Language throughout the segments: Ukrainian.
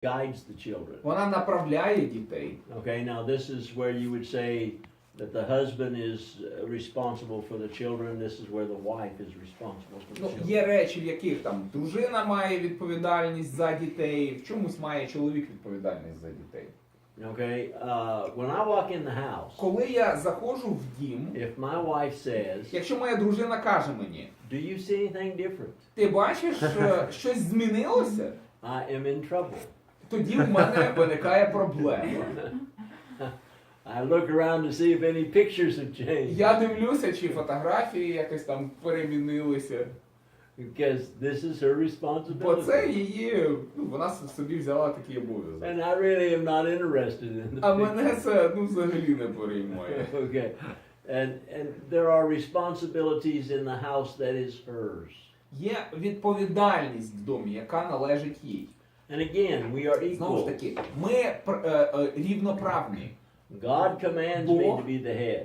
guides the children. Вона направляє дітей. Okay, now this is where you would say that the husband is responsible for the children. This is where the wife is responsible for the Ну, children. є речі, в яких там дружина має відповідальність за дітей, в чомусь має чоловік відповідальність за дітей. Okay, when I walk in the house, Коли я заходжу в дім, if my wife says, якщо моя дружина каже мені, "Do you see anything different?" ти бачиш, щось змінилося, I am in trouble. тоді в мене виникає проблема. I look around to see if any pictures have changed. Я дивлюся, чи фотографії якось там перемінилися. Because this is her Бо це responsibility. її, вона собі взяла такий обов'язок. And I really am not interested in the А мене pictures. це взагалі не переймає. Okay. And there are responsibilities in the house that is hers. Є відповідальність в домі, яка належить їй. And again, we are Знову ж equal. таки, ми рівноправні. God commands me to be the head.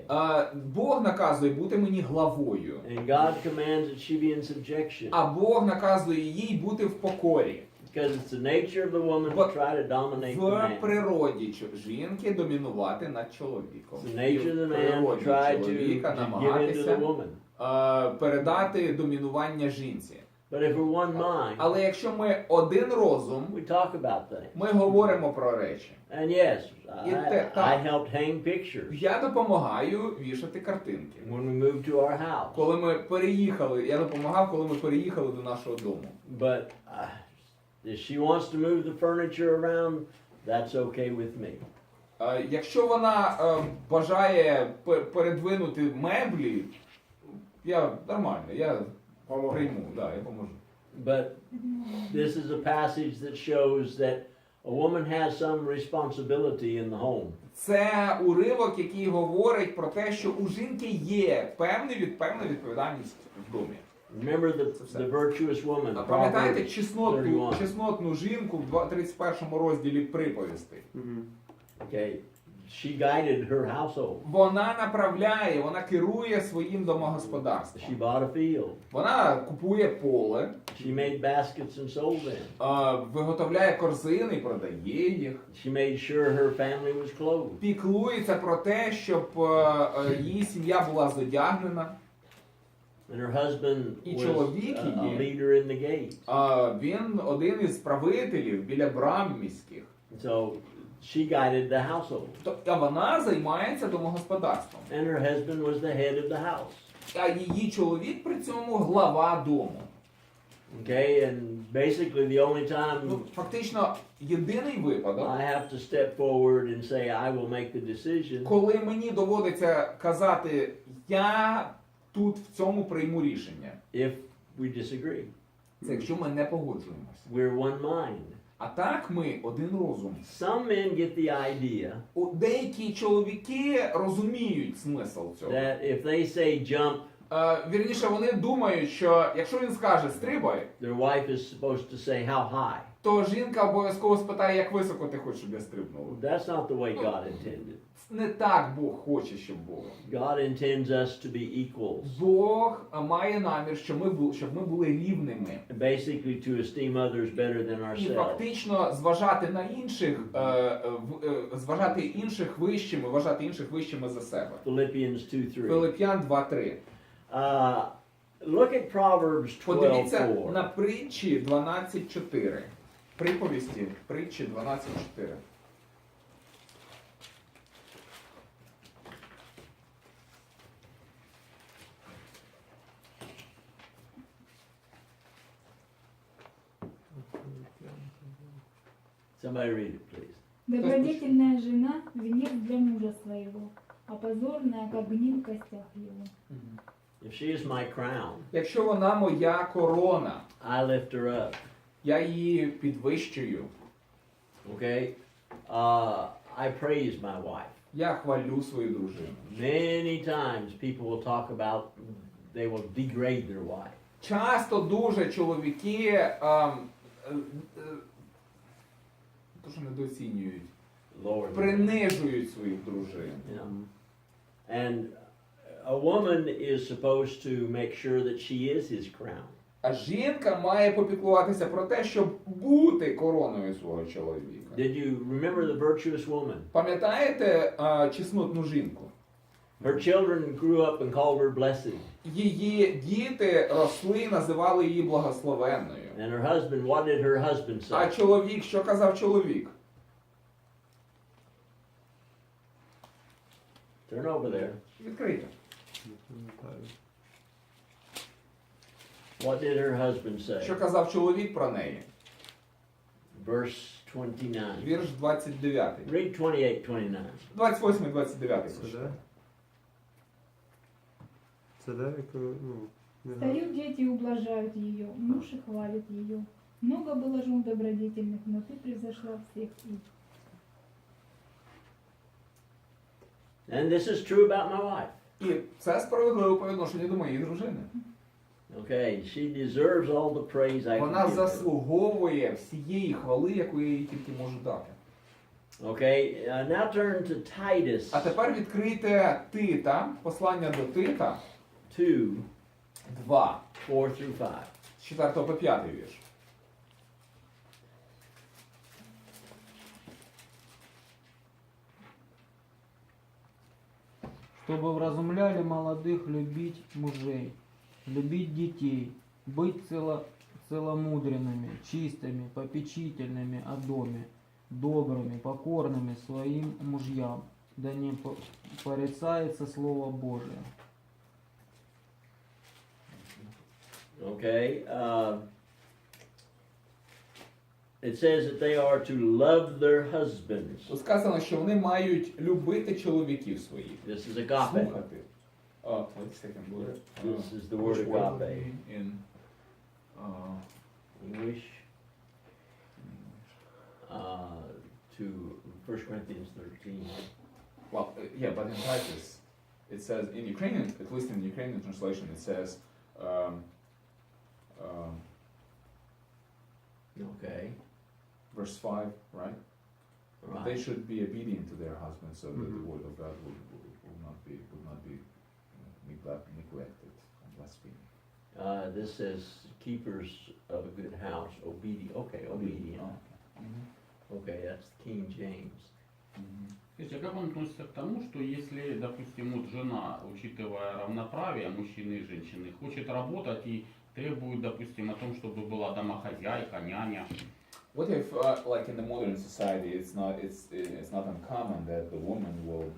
Бог наказує бути мені главою. And God commands that she be in subjection. А Бог наказує їй бути в покорі. Because it's the nature of the woman to try to dominate the В man. природі жінки домінувати над чоловіком. It's the nature of the В man to природі try чоловіка to give in to the намагатися woman. передати домінування жінці. But if we're one mind, Але якщо ми один розум, we talk about things. ми говоримо про речі. And yes, так. I helped hang pictures Я допомагаю вішати картинки. when we moved to our house. Коли ми переїхали, я допомагав, коли ми переїхали до нашого дому. But if she wants to move the furniture around, that's okay with me. Якщо вона бажає передвинути меблі, я нормально, я прийму, да, я поможу. But this is a passage that shows that a woman has some responsibility in the home. Це уривок, який говорить про те, що у жінки є певна відповідальність в домі. Remember the virtuous woman. А пам'ятаєте Proverbs 31. чеснотну жінку в 31 розділі приповістей? Okay, she guided her household. Вона направляє, вона керує своїм домогосподарством. She bought a field. Вона купує поле, She made baskets and sold them. виготовляє корзини і продає їх. She made sure her family was clothed. Піклується про те, щоб її сім'я була зодягнена. And her husband І was чоловік a її. leader in the gate. Він один із правителів біля брам міських. So she guided the household. А вона займається домогосподарством. And her husband was the head of the house. А її чоловік при цьому глава дому. Okay, and basically the only time Фактично, єдиний випадок, I have to step forward and say I will make the decision коли мені доводиться казати, я тут в цьому прийму рішення. if we disagree. Це якщо ми не погоджуємося. We're one mind. А так ми один розум. Some men get the idea Деякі чоловіки розуміють смисл цього. that if they say jump, Вірніше, вони думають, що якщо він скаже «стрибай», their wife is supposed to say how high. то жінка обов'язково спитає, як високо ти хочеш, щоб я стрибнув. That's not the way God intended. Не так Бог хоче, щоб було. God intends us to be equals. Бог має намір, щоб ми були рівними. Basically to esteem others better than І ourselves. фактично зважати на інших, зважати інших вищими за себе. Philippians 2:3. Филип'ян 2:3. Look at Proverbs Подивіться 12:4. на притчі 12:4. Приповісті, притчі 12:4. Somebody read it, please. Добродетельная жена – венец для мужа своего, а позорная, как гниль в костях его. If she is my crown, Якщо вона моя корона, I lift her up. я її підвищую. Okay? I praise my wife. Я хвалю свою дружину. Many times people will talk about they will degrade their wife. Часто дуже чоловіки дуже недооцінюють, Lower them. принижують своїх дружин. And a woman is supposed to make sure that she is his crown. А жінка має попіклуватися про те, щоб бути короною свого чоловіка. Did you remember the virtuous woman? Пам'ятаєте чеснотну жінку? Her children grew up and called her blessed. Її діти росли, називали її благословенною. And her husband, what did her husband А say? чоловік, що казав чоловік? Turn over there. Відкрийте. What did her husband say? Що казав чоловік про неї? Verse 29. Вірш 29. Read 28-29. 28-29. Це де? Це де, ну, не знаю. Стою, дети ублажают ее, муж и хвалит ее. Много было жен добродетельных, но ты превзошла всех их. And this is true about my wife. І це справедливо по відношенню до моєї дружини. Okay, she deserves all the praise I Вона can give her. заслуговує всієї хвали, яку я їй тільки можу дати. Okay, now turn to Titus А тепер відкрийте Тита, послання до Тита 2, 2, 4 through 5. з 4 по 5 вірш. Чтобы вразумляли молодых любить мужей, любить детей, быть целомудренными, чистыми, попечительными о доме, добрыми, покорными своим мужьям, да не порицается Слово Божие. Okay, it says that they are to love their husbands. Тут сказано, що вони мають любити чоловіків своїх. This is agape. Слухати. Wait a second, word. This is the word Which word agape. in English to 1 Corinthians 13. well, yeah, but in Titus, it says in Ukrainian, at least in the Ukrainian translation, it says Okay, verse 5, right? They right. should be obedient to their husbands, so that the word of God will not be neglected and blasphemed. This says keepers of a good house, obedient. Okay, obedient. Okay, that's King James. Слушайте, а как он относится к тому, что если, допустим, вот жена, учитывая равноправие мужчины и женщины, хочет работать и требует, допустим, о том, чтобы была домохозяйка, няня? What if, like in the modern society, it's not uncommon that the woman will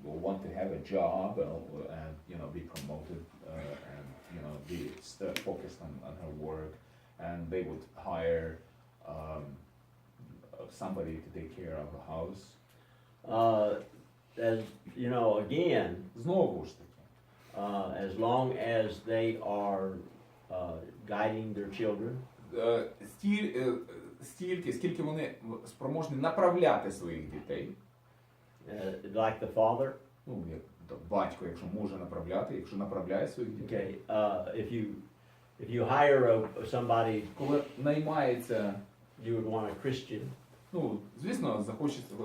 want to have a job and be promoted and be focused on her work, and they would hire somebody to take care of the house. As you know, again, Знову ж таки, as long as they are guiding their children, скільки вони спроможні направляти своїх дітей, like the father. ну, як батько, якщо може направляти, якщо направляє своїх дітей. Okay, if you hire somebody, Коли наймається, you would want a Christian, ну, звісно,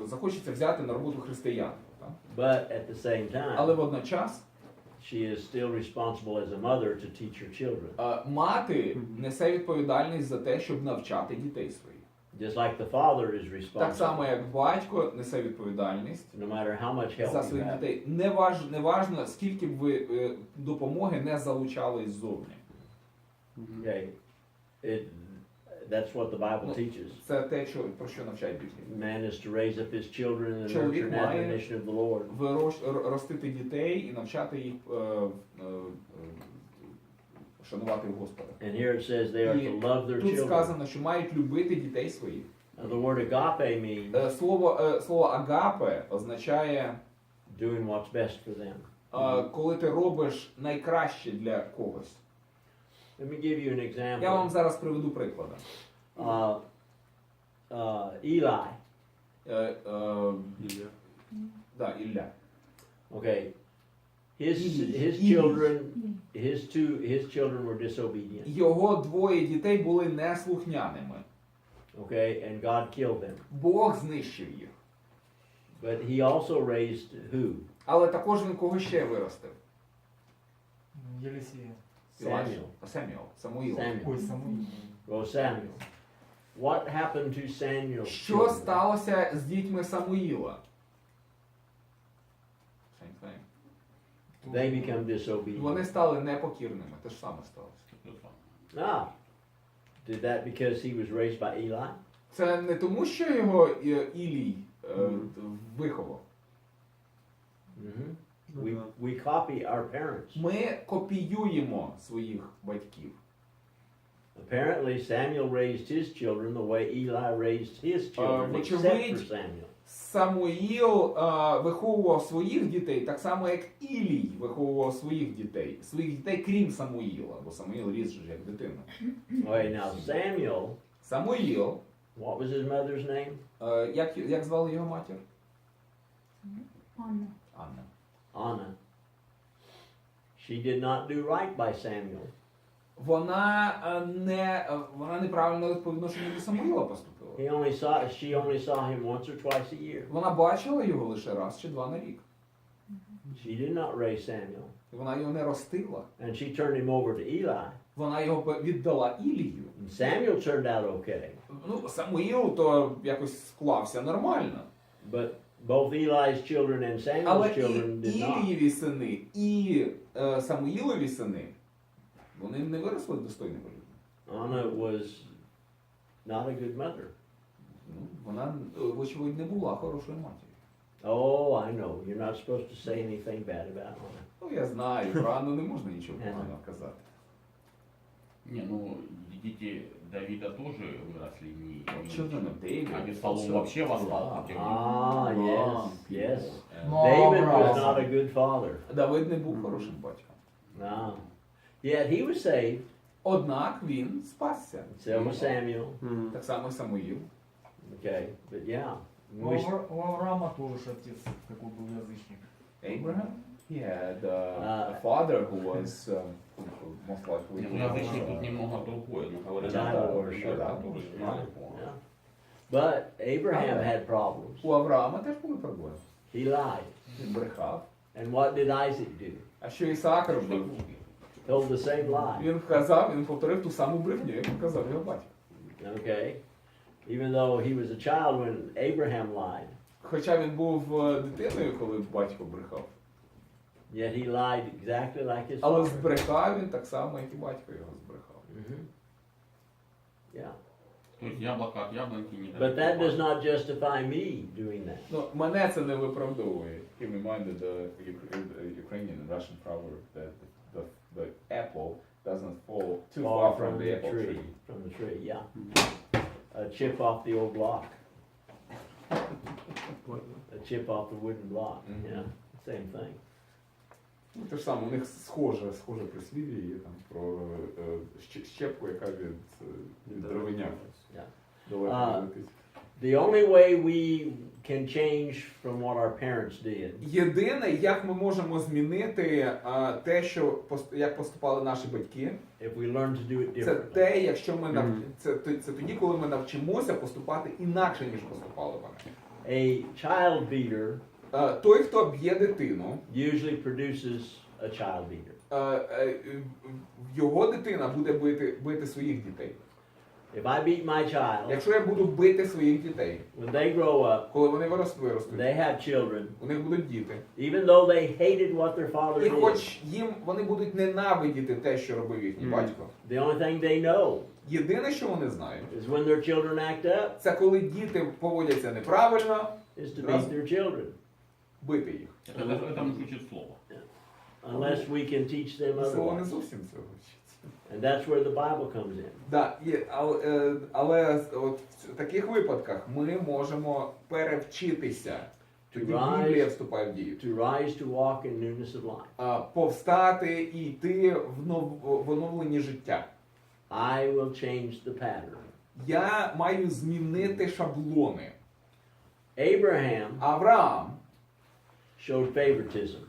захочеться взяти на роботу християн. Так? but at the same time, Але водночас she is still responsible as a mother to teach her children. Мати несе відповідальність за те, щоб навчати дітей своїх. Just like the father is Так само, responsible, як батько несе відповідальність no matter how much help за you своїх have. дітей. Неважно, скільки б ви допомоги не залучали ззовні. Okay, that's what the Bible No. teaches. Це те, про що навчають Біблія. Man is to raise up his children in the Чоловік nurture and має admonition of the Lord. ростити дітей і навчати їх шанувати Господа. And here it says they are to love their Тут children. сказано, що мають любити дітей своїх. Now, the word agape means Слово агапе означає, doing what's best for them. коли ти робиш найкраще для когось. Let me give you an Я вам example. зараз приведу приклади. Eli, Ілля. okay, his children were disobedient, Його двоє дітей були неслухняними. okay, and God killed them. Бог знищив їх. But he also raised who? Але також він кого ще виростив? Єлисія. Samuel. Самуїл. Ой, Самуїл. Well, Samuel. What happened to Samuel's Що children? сталося з дітьми Самуїла? Same thing. They become disobedient. Вони стали непокірними, те ж саме сталося. Ah. Did that because he was raised by Eli? Це не тому, що його Ілій виховав. Mm-hmm. Ну, We, да. we copy our parents. Ми копіюємо своїх батьків. Apparently, Samuel raised his children the way Eli raised his children, except for Вочевидь, Samuel. Самуїл виховував своїх дітей так само, як Ілій виховував своїх дітей. Своїх дітей, крім Самуїла, бо Самуїл ріс же як дитина. Okay, now Samuel, Самуїл, what was his mother's name? як звали його матір? Анна. Анна. Anna. She did not do right by Samuel. Вона неправильно по відношенню до Самуїла поступила. She only saw him once or twice a year. Вона бачила його лише раз чи два на рік. She did not raise Samuel. І вона його не ростила. And she turned him over to Eli. Вона його віддала Ілію. And Samuel turned out okay. Ну, Самуїл то якось склався нормально. But both Eli's children and Але Samuel's children і did not. Ілієві сини, і Самуїлові сини, вони не виросли достойними людьми. Anna was not a good mother. Ну, вона, вочевидь, не була хорошою матір'ю. Oh, I know. You're not supposed to say anything bad about Anna. Ну, я знаю, про Анну не можна нічого поганого казати. Не, ну, дети Давида тоже выросли не... Children of David. Авесолом вообще восстал против них. Ah, yes, yes. Ну, David was Авраам. not a good father. Давид не був хорошим батьком. No. Yet he was saved. Однак він спасся. So was Samuel. Мгм. Так само і Самуїл. Okay, but yeah. У Авраама тоже ж отец какой был язычник. Abraham? He had a father who was most likely... Не, ну, язычник тут немного другое. Ну, говорят, Child да, worship. да, тоже Yeah, знали. yeah. But Abraham had problems. У Авраама теж були проблеми. He lied. Він брехав. And what did Isaac do? А що Ісаак робив? Told the same lie. Він повторив ту саму брехню, яку казав його батько. Okay? Even though he was a child when Abraham lied, Хоча він був дитиною, коли батько брехав. yet he lied exactly like his Але father. збрехав він так само, як і батько його збрехав. Mhm. Yeah. То есть яблоко от яблоньки не But that does not justify me doing that. Ну, мене це не виправдовує. He reminded the Ukrainian and Russian proverb that the apple doesn't fall too far from the apple tree. From the tree, yeah. A chip off the old block. A chip off the wooden block. Mhm. Yeah, same thing. Ну, те ж саме, у них схоже прислів'я є там про щепку, яка від дровиняка Yeah. далеко А, не летить. The only way we can change from what our parents did Єдине, як ми можемо змінити те, що як поступали наші батьки, if we learn to do it це differently. те, якщо ми це тоді, коли ми навчимося поступати інакше, ніж поступали вони. A child beater Той, хто б'є дитину, usually produces a child beater. його дитина буде бити своїх дітей. If I beat my child, Якщо я буду бити своїх дітей, when they grow up, коли вони виростуть, they have children, у них будуть діти. even though they hated what their father І did, хоч вони будуть ненавидіти те, що робив їхній батько, the only thing they know єдине, що вони знають, is when their children act up, це коли діти поводяться неправильно, is to beat their children. бити їх. Это муж учит слово. Unless we can teach them Слово не otherwise. зовсім цього вчиться. And that's where the Bible comes in. Да, але от в таких випадках ми можемо перевчитися. Тоді Біблія вступає в дію. To rise to walk in newness of life. Повстати і йти в оновленні життя. I will change the pattern. Я маю змінити шаблони. Abraham Авраам showed favoritism.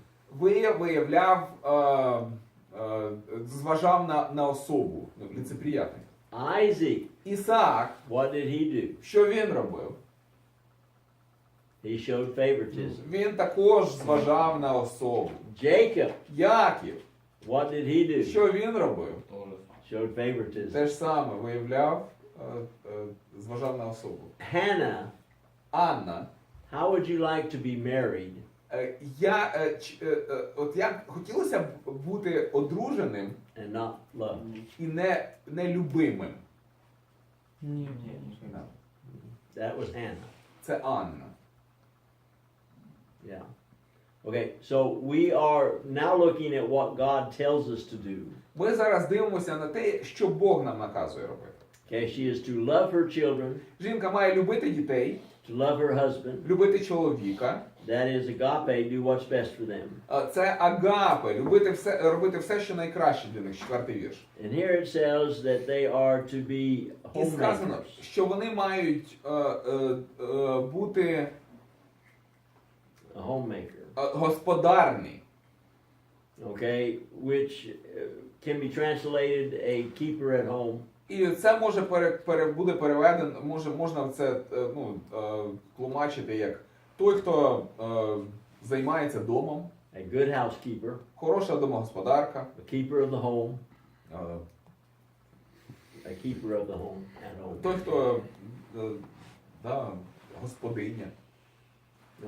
зважав на особу, лицеприятний. Isaac, Ісаак, what did he do? що він робив? He showed favoritism. Він також зважав на особу. Jacob, Яків, What did he do? Що він робив? То же самое. Showed favoritism. Те ж саме виявляв, зважав на особу. Hannah, Анна, how would you like to be married от як хотілося б бути одруженим and not loved? і не любимим. Нет. That was Hannah. Це Анна. Yeah. Okay, so we are now looking at what God tells us to do. Ми зараз дивимося на те, що Бог нам наказує робити. Okay, she is to love her children, Жінка має любити дітей, to love her husband. любити чоловіка. That is agape, do what's best for them. Це агапе, робити все, що найкраще для них, 4-й вірш. And here it says that they are to be І сказано, homemakers. що вони мають бути A homemaker. господарні. Okay, which can be translated a keeper at home. І це може буде переведено, можна це тлумачити як той, хто займається домом, A good housekeeper, хороша домогосподарка, a keeper of the home, a keeper of the home at home. той, хто господиня.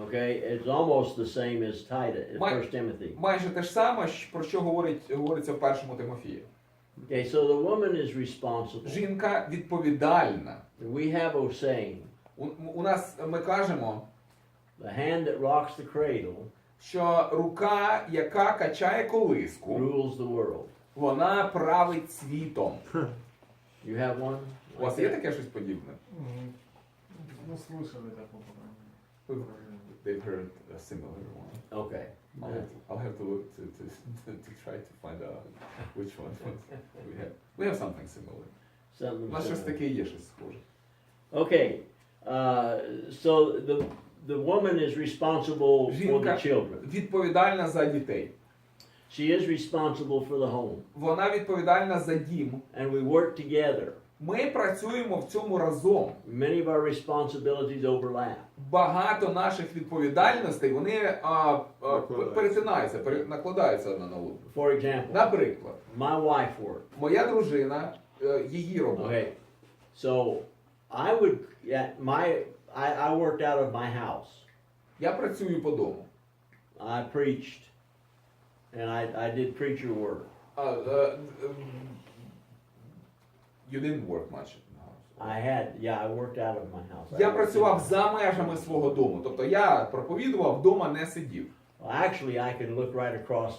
Okay, it's almost the same as Titus, My- 1 Timothy. Майже те ж саме, про що говориться в першому Тимофії. Okay, so the woman is responsible. Жінка відповідальна. We have a saying, У нас ми кажемо, the hand that rocks the cradle що рука, яка качає колиску, rules the world. вона править світом. You have one? У вас є таке щось подібне? Ну, слышали такое, по крайней мере. They've heard a similar one. Okay. I'll have to look to try to find out which one we have. We have something similar. Something У нас щось similar. таке є, щось схоже. Okay, so the woman is responsible for the Жінка children. відповідальна за дітей. She is responsible for the home. Вона відповідальна за дім. And we work together. Ми працюємо в цьому разом. Many of our responsibilities overlap. Багато наших відповідальностей, вони перетинаються, накладаються одна на одну. For example, Наприклад, my wife worked. моя дружина, її робота. Okay, so I would, I worked out of my house. Я працюю по дому. I preached, and I did preacher work. You didn't work much in the house. I worked out of my house. Я працював за межами свого дому. Тобто я проповідував, вдома не сидів. Well, actually, I could look right across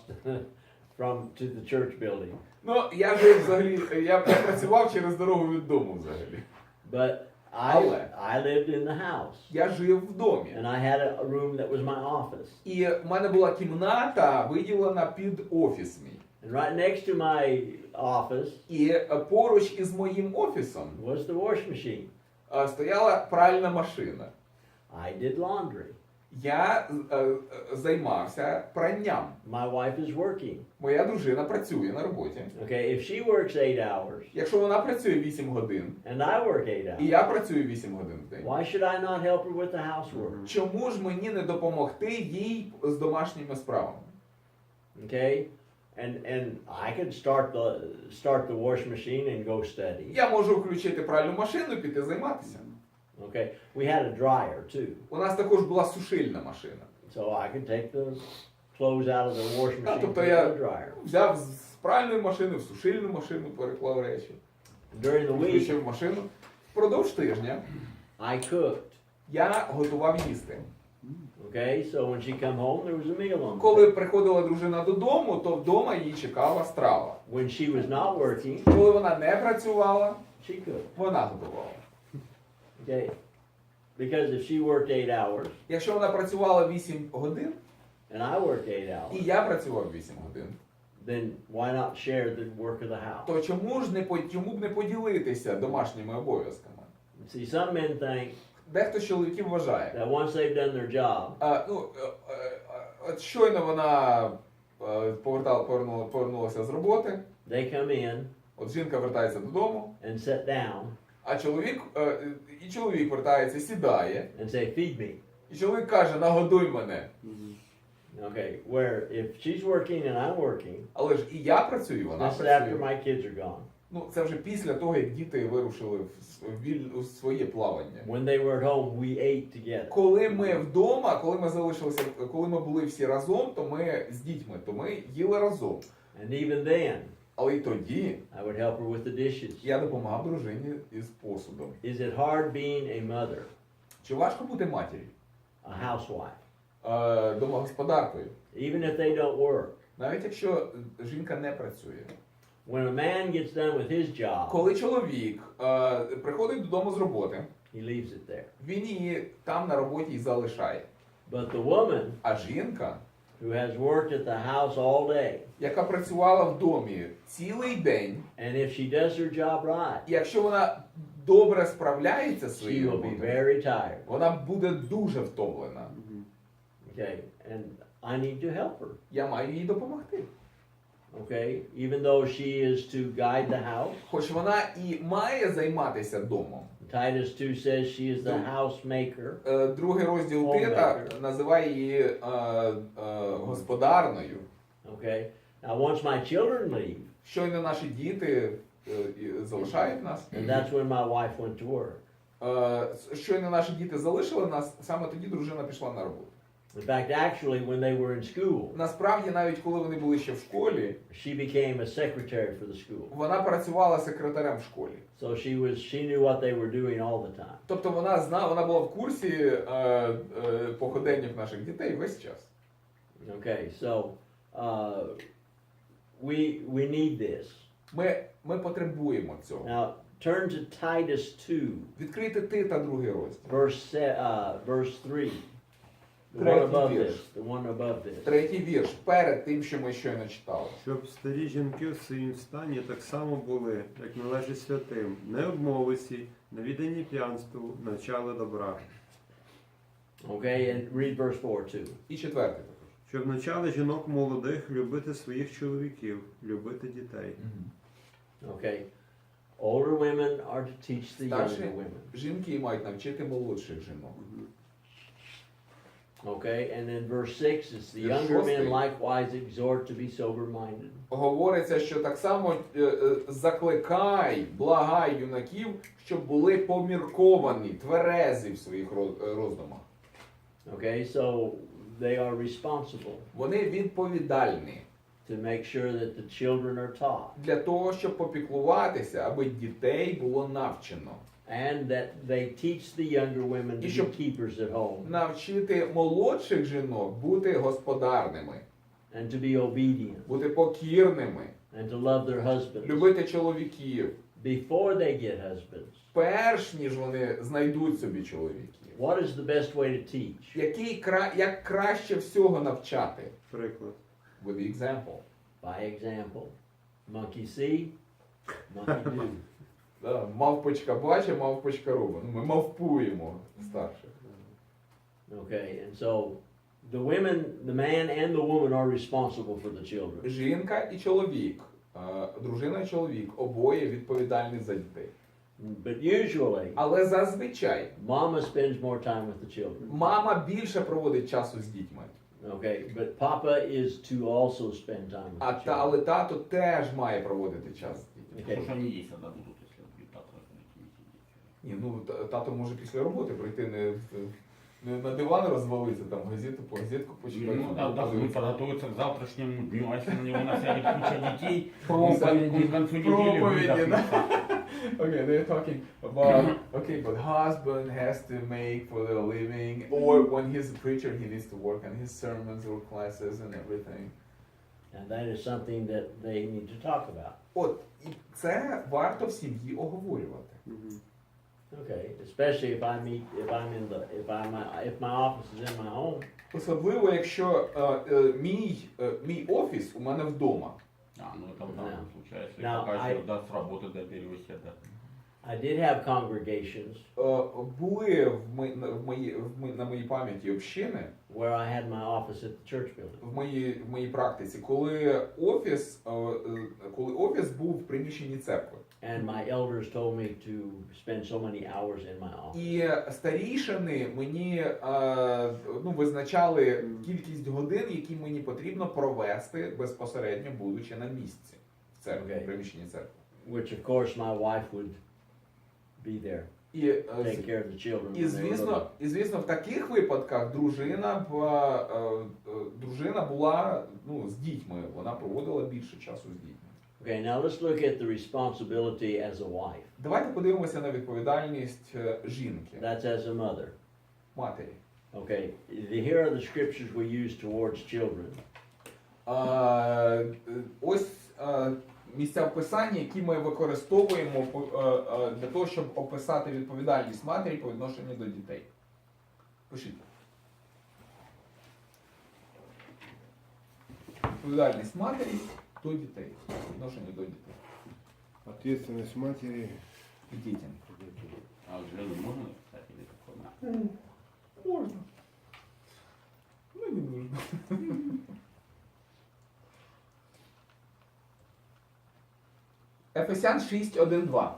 to the church building. Ну, я жив взагалі, я працював через дорогу від дому взагалі. But I lived in the house, Я жив в домі. and I had a room that was my office. І в мене була кімната, виділена під офіс мій. And right next to my office І поруч із моїм офісом was the wash machine. стояла пральна машина. I did laundry. Я займався пранням. My wife is working. Моя дружина працює на роботі. Okay, if she works 8 hours Якщо вона працює 8 годин, and I work 8 і hours, я працюю 8 годин в день, why should I not help her with the housework? чому ж мені не допомогти їй з домашніми справами? Okay, and I could start the wash machine and go study. Я можу включити пральну машину і піти займатися. Okay, we had a dryer too, У нас також була сушильна машина. so I could take the clothes out of the wash machine тобто to я the dryer. взяв з пральної машини в сушильну машину, переклав речі, During the week, включив машину. Впродовж тижня I cooked. я готував їсти. Okay, so when she come home, there was a meal on the Коли table. приходила дружина додому, то вдома її чекала страва. When she was not working, Коли вона не працювала, she cooked. вона готувала. Okay, because if she worked 8 hours Якщо вона працювала 8 годин, and I worked 8 і hours, я працював 8 годин, then why not share the work of the house? то чому б не поділитися домашніми обов'язками? See, some men think Дехто з чоловіків вважає, that once they've done their job, от щойно вона повернулася з роботи, they come in от жінка вертається додому, and sit down а чоловік вертається, сідає, and say, feed me. і чоловік каже, нагодуй мене. Okay, where if she's working and I'm working, Але ж і я працюю, вона this is after працює. my kids are gone. Ну, це вже після того, як діти вирушили у своє плавання. When they were at home, we ate together. Коли ми вдома, коли ми залишилися, коли ми були всі разом, то ми з дітьми, то ми їли разом. And even then, Але й тоді I would help her with the dishes. я допомагав дружині із посудом. Is it hard being a mother, Чи важко бути матір'ю? a housewife, Домогосподаркою? even if they don't work? Навіть якщо жінка не працює. When a man gets done with his job, Коли чоловік приходить додому з роботи, he leaves it there. він її там на роботі і залишає. But the woman А жінка, who has worked at the house all day, яка працювала в домі цілий день, and if she does her job right, якщо вона добре справляється she своєю will be роботою, very tired. вона буде дуже втомлена. Okay, and I need to help her. Я маю їй допомогти. Okay, even though she is to guide the house. Хоч вона і має займатися домом. Titus 2 says she is the housemaker. Другий розділ Тита називає її господарною. Okay, now once my children leave, Щойно наші діти залишають нас, and that's when my wife went to work. щойно наші діти залишили нас, саме тоді дружина пішла на роботу. In fact, actually, when they were in school, Насправді, навіть коли вони були ще в школі, she became a secretary for the school. вона працювала секретарем в школі. So she knew what they were doing all the time. Тобто вона знала, вона була в курсі походеннях наших дітей весь час. Okay, so we need this. Ми потребуємо цього. Now, turn to Titus 2, Відкрити Тита другий розділ. verse 3. The one Третій above вірш. this. The one above this. Третій вірш, перед тим, що ми щойно читали. Щоб старі жінки в своїм стані так само були, як належить святим, не обмовиці, не віддані п'янству, навчали добра. Okay, and read verse 4 too. І четвертий також. Щоб навчали жінок молодих любити своїх чоловіків, любити дітей. Okay. Older women are to teach the Старші younger women. жінки мають навчити молодших жінок. Okay, and then verse 6 is the Вірш younger men 6. likewise exhort to be sober-minded. Говориться, що так само закликай, благай юнаків, щоб були помірковані, тверезі в своїх роздумах. Okay, so they are responsible Вони відповідальні to make sure that the children are taught для того, щоб попіклуватися, аби дітей було навчено. and that they teach the younger women to І be щоб keepers at home навчити молодших жінок бути господарними, and to be obedient бути покірними, and to love their husbands любити чоловіків, before they get husbands. перш ніж вони знайдуть собі чоловіків. What is the best way to teach? Як краще всього навчати? Приклад. With the example. By example. Monkey see, monkey do. Да, мавпочка бачить, мавпочка робить. Ми мавпуємо старших. Okay, and so the man and the woman are responsible for the children. Жінка і чоловік, дружина і чоловік, обоє відповідальні за дітей. But usually, Але зазвичай mama spends more time with the children. мама більше проводить часу з дітьми. Okay, but papa is to also spend time with the children. Але тато теж має проводити час з дітьми. Что ж они есть тогда будут, если будет так не сидеть? Ні, ну тато може після роботи прийти не на диван розвалитися, там газетку почитати. Ну, да, отдохнуть, подготовиться к завтрашнему дню, а если на него насядет куча детей, Проповеди. он к концу недели Проповеди, да. выдохнется. Okay, they're talking about, okay, but husband has to make for the living, or when he's a preacher, he needs to work on his sermons or classes and everything. And that is something that they need to talk about. От, і це варто в сім'ї оговорювати. Okay, especially if my office is in my home. Особливо, якщо мій офіс у мене вдома. Ну это в данном случае, если Now, пока еще с работы доберешься, да. I did have congregations Були на моїй пам'яті общини, where I had my office at the church building. в моїй практиці, коли офіс був в приміщенні церкви. And my elders told me to spend so many hours in my office. І старішини мені визначали кількість годин, які мені потрібно провести безпосередньо будучи на місці в церкві, в приміщенні церкви. Which of course my wife would be there, І, take care of the children. і, when they were little. звісно, в таких випадках дружина була з дітьми, вона проводила більше часу з дітьми. Okay, now let's look at the responsibility as a wife. Давайте подивимося на відповідальність жінки, That's as a mother. матері. Okay, here are the scriptures we use towards children. Ось місця в Писанні, які ми використовуємо для того, щоб описати відповідальність матері по відношенню до дітей. Пишіть. Відповідальність матері до дітей. По відношенню до дітей. Ответственность матери. І дітям. А вот жену можно написать или такое? Можна. Ну, не нужно. Ефесян 6:1-2.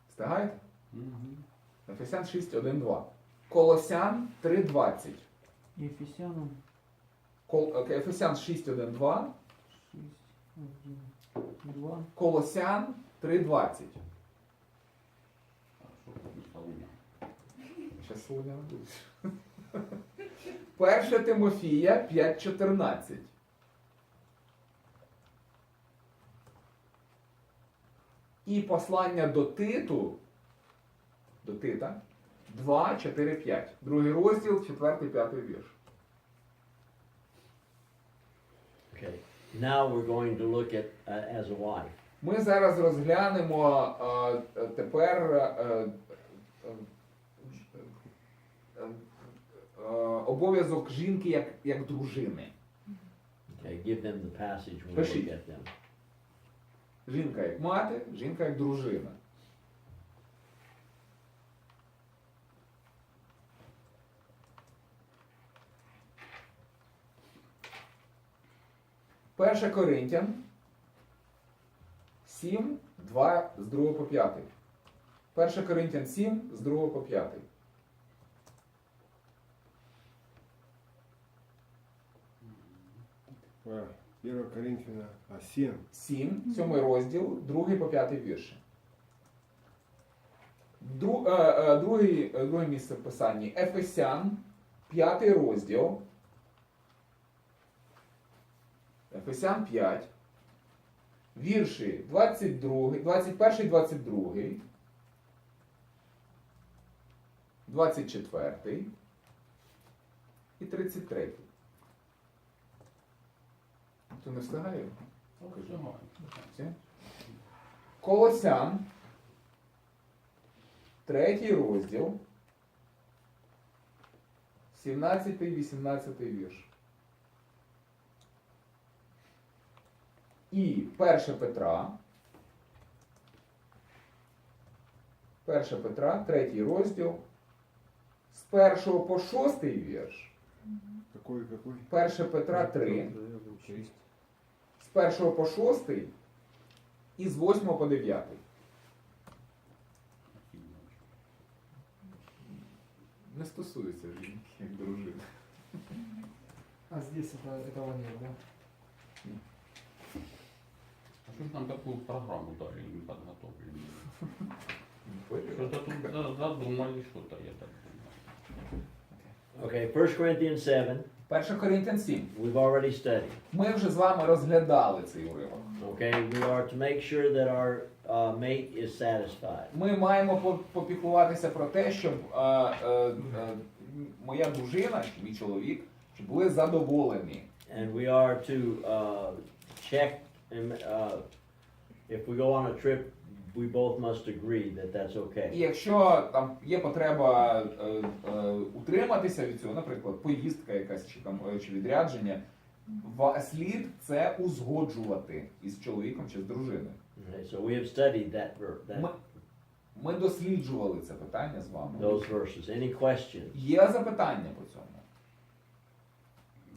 Встигаєте? Ефесян 6:1-2. Колосян 3:20. Ефесянам Ефесян 6:1-2. 6, 1, 2. Колосян 3:20. Хорошо, не Соломон. Щас Солом'яна буде. 1 Тимофія 5:14. І послання до Тита 2:4-5. Другий розділ, 4-5 вірш. Okay, now we're going to look at as a wife. Ми зараз розглянемо тепер обов'язок жінки як дружини. Okay, give them the passage when we Пишіть. look at them. Жінка як мати, жінка як дружина. Перша Коринтян 7, 2 з 2 по 5. 1 Коринтян 7 з 2 по 5. По 1 Коринфяна 7. 7, 7 розділ, 2 по 5 вірші. Друге місце в Писанні. Ефесян, 5 розділ. Ефесян 5. Вірші 22, 21, 22, 24 і 33. Хто не встигає? Всі? Колосян, 3 розділ, 17-18 вірш. І 1 Петра, 3 розділ, з 1 по 6 вірш. Какой? 1 Петра 3, з 1 по 6 і з 8 по 9. Не стосується жінки, як дружини. А здесь этого нет, да? А что же нам такую программу дали неподготовленную? Что-то тут задумали, что-то я так думаю. Okay, 1 Corinthians 7, 1 Коринтян 7. we've already studied. Ми вже з вами розглядали цей уривок. Okay, we are to make sure that our mate is satisfied. Ми маємо попіклуватися про те, щоб моя дружина, чи мій чоловік, щоб були задоволені. And we are to check, if we go on a trip, we both must agree that that's І okay. якщо там є потреба утриматися від цього, наприклад, поїздка якась чи відрядження, слід це узгоджувати із чоловіком чи з дружиною. Okay, so we have studied that Ми досліджували це питання з вами. those verses. Any questions? Є запитання по цьому?